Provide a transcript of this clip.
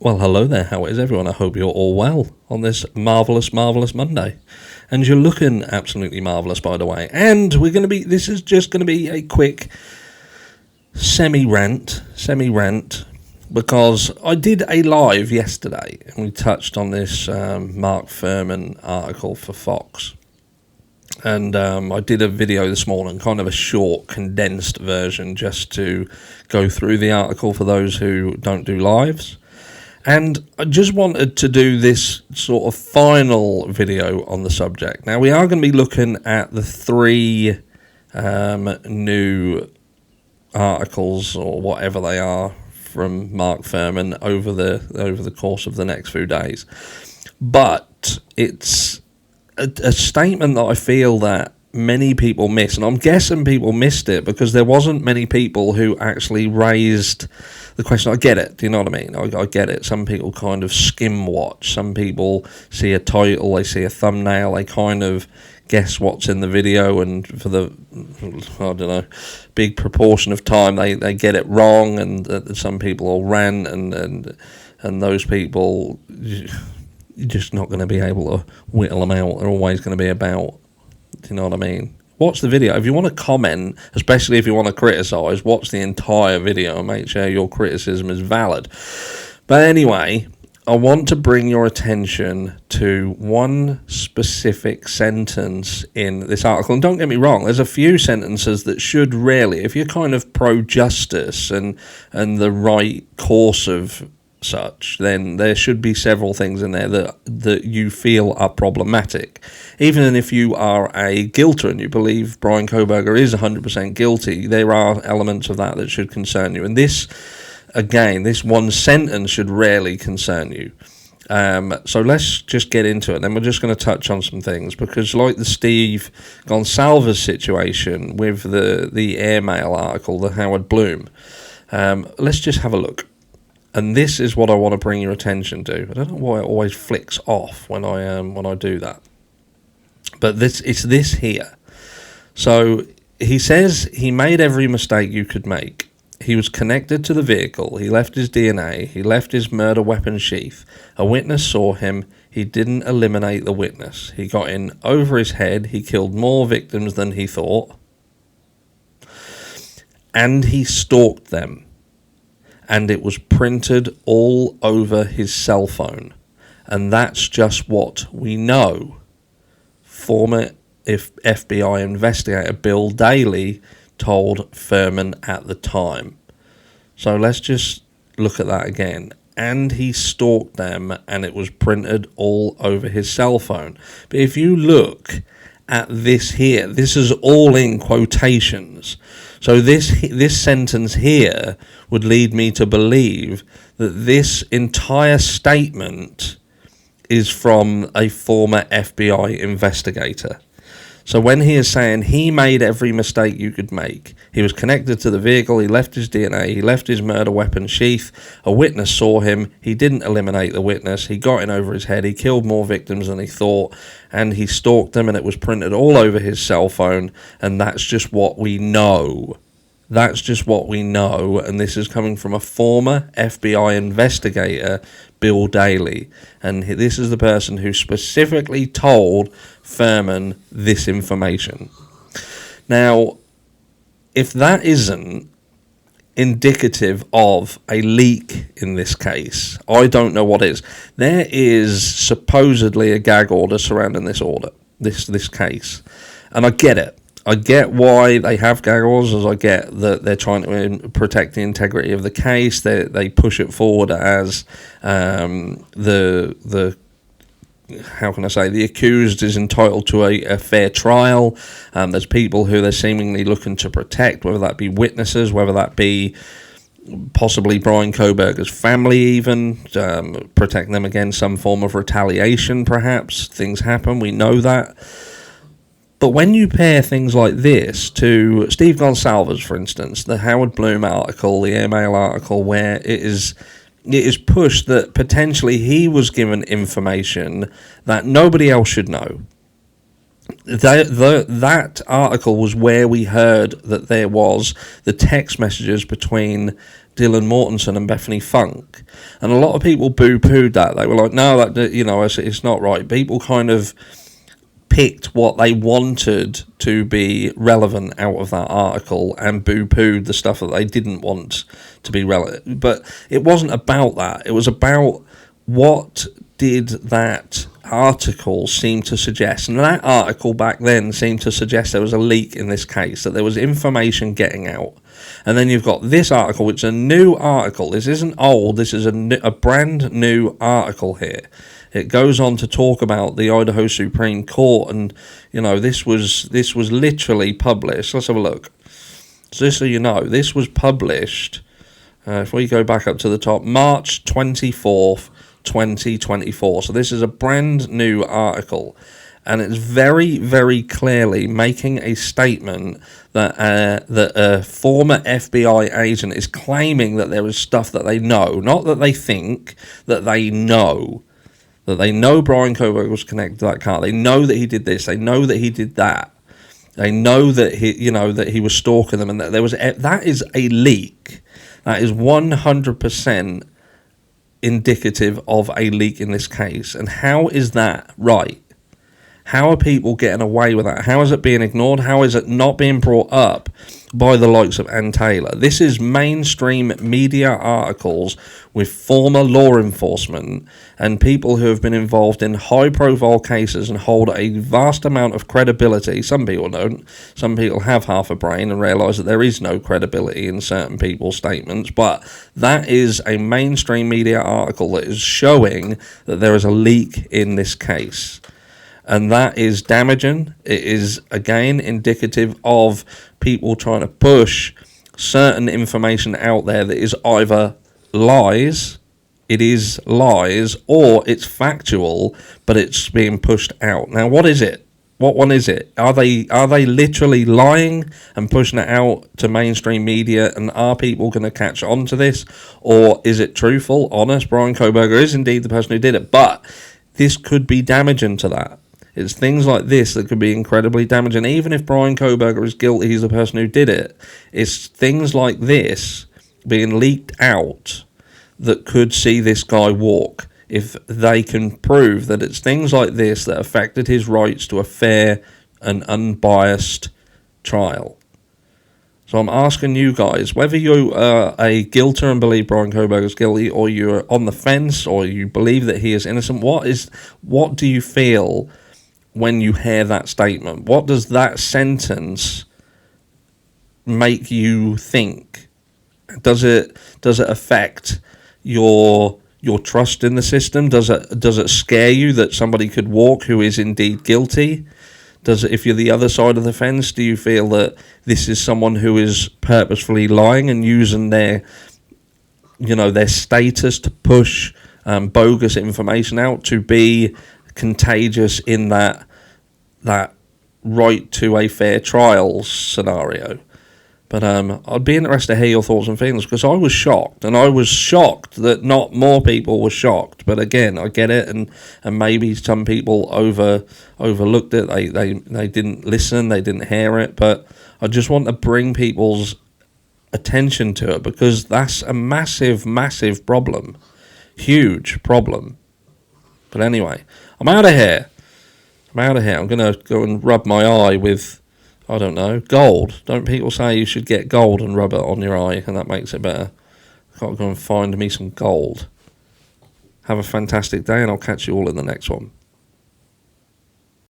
Well, hello there. How is everyone? I hope you're all well on this marvellous, marvellous Monday. And you're looking absolutely marvellous, by the way. And this is just going to be a quick semi-rant, because I did a live yesterday, and we touched on this Mark Fuhrman article for Fox. And I did a video this morning, kind of a short, condensed version, just to go through the article for those who don't do lives. And I just wanted to do this sort of final video on the subject. Now, we are going to be looking at the three new articles, or whatever they are, from Mark Fuhrman over the course of the next few days. But it's a statement that I feel that many people miss, and I'm guessing people missed it because there wasn't many people who actually raised the question. I get it, do you know what I mean? I get it. Some people kind of skim watch. Some people see a title, they see a thumbnail, they kind of guess what's in the video, and for the, I don't know, big proportion of time they get it wrong, and some people will rant, and those people, you're just not going to be able to whittle them out. They're always going to be about, do you know what I mean? Watch the video. If you want to comment, especially if you want to criticise, watch the entire video and make sure your criticism is valid. But anyway, I want to bring your attention to one specific sentence in this article. And don't get me wrong, there's a few sentences that should really, if you're kind of pro-justice and the right course of such, then there should be several things in there that you feel are problematic. Even if you are a guilter and you believe Brian Kohberger is 100% guilty, there are elements of that should concern you. And this, again, this one sentence should rarely concern you. So let's just get into it. Then we're just going to touch on some things, because like the Steve Gonsalves situation with the airmail article, the Howard Bloom, let's just have a look. And this is what I want to bring your attention to. I don't know why it always flicks off when I do that. But it's this here. So he says he made every mistake you could make. He was connected to the vehicle. He left his DNA. He left his murder weapon sheath. A witness saw him. He didn't eliminate the witness. He got in over his head. He killed more victims than he thought. And he stalked them. And it was printed all over his cell phone. And that's just what we know. Former FBI investigator Bill Daly told Fuhrman at the time. So let's just look at that again. And he stalked them, and it was printed all over his cell phone. But if you look at this here, this is all in quotations. So this sentence here would lead me to believe that this entire statement is from a former FBI investigator. So when he is saying he made every mistake you could make, he was connected to the vehicle, he left his DNA, he left his murder weapon sheath, a witness saw him, he didn't eliminate the witness, he got in over his head, he killed more victims than he thought, and he stalked them, and it was printed all over his cell phone, and that's just what we know. That's just what we know, and this is coming from a former FBI investigator, Bill Daly, and this is the person who specifically told Fuhrman this information. Now, if that isn't indicative of a leak in this case, I don't know what is. There is supposedly a gag order surrounding this case, and I get it. I get why they have gag orders, as I get that they're trying to protect the integrity of the case. They push it forward as the how can I say, the accused is entitled to a fair trial. There's people who they're seemingly looking to protect, whether that be witnesses, whether that be possibly Brian Kohberger's family even, protecting them against some form of retaliation perhaps. Things happen, we know that. But when you pair things like this to Steve Gonsalves, for instance, the Howard Bloom article, the airmail article, where it is pushed that potentially he was given information that nobody else should know. That article was where we heard that there was the text messages between Dylan Mortensen and Bethany Funk, and a lot of people boo-pooed that. They were like, no, that, you know, it's not right. People kind of picked what they wanted to be relevant out of that article and boo-pooed the stuff that they didn't want to be relevant. But it wasn't about that. It was about what did that article seem to suggest. And that article back then seemed to suggest there was a leak in this case, that there was information getting out. And then you've got this article, which is a new article. This isn't old. This is a brand new article here. It goes on to talk about the Idaho Supreme Court, and you know, this was literally published. Let's have a look. So just so you know, this was published. If we go back up to the top, March 24th, 2024. So this is a brand new article, and it's very, very clearly making a statement that a former FBI agent is claiming that there is stuff that they know, not that they think, that they know. That they know Brian Koberger was connected to that car. They know that he did this. They know that he did that. They know that he was stalking them, and that there was that is a leak. That is 100% indicative of a leak in this case. And how is that right? How are people getting away with that? How is it being ignored? How is it not being brought up by the likes of Ann Taylor? This is mainstream media articles with former law enforcement and people who have been involved in high-profile cases and hold a vast amount of credibility. Some people don't. Some people have half a brain and realise that there is no credibility in certain people's statements. But that is a mainstream media article that is showing that there is a leak in this case. And that is damaging. It is, again, indicative of people trying to push certain information out there that is either lies, it is lies, or it's factual, but it's being pushed out. Now, what is it? What one is it? Are they literally lying and pushing it out to mainstream media, and are people going to catch on to this? Or is it truthful, honest? Brian Koberger is indeed the person who did it, but this could be damaging to that. It's things like this that could be incredibly damaging. Even if Brian Koberger is guilty, he's the person who did it. It's things like this being leaked out that could see this guy walk. If they can prove that it's things like this that affected his rights to a fair and unbiased trial. So I'm asking you guys, whether you are a guilter and believe Brian Koberger is guilty, or you're on the fence, or you believe that he is innocent, what do you feel when you hear that statement? What does that sentence make you think? Does it affect your trust in the system? Does it scare you that somebody could walk who is indeed guilty? Does it, if you're the other side of the fence, do you feel that this is someone who is purposefully lying and using their status to push bogus information out, to be contagious in that right to a fair trial scenario? But I'd be interested to hear your thoughts and feelings, because I was shocked, and I was shocked that not more people were shocked. But again, I get it, and maybe some people overlooked it. They didn't listen, they didn't hear it. But I just want to bring people's attention to it, because that's a massive, massive problem, huge problem. But anyway, I'm out of here. I'm going to go and rub my eye with, I don't know, gold. Don't people say you should get gold and rub it on your eye and that makes it better? I've got to go and find me some gold. Have a fantastic day, and I'll catch you all in the next one.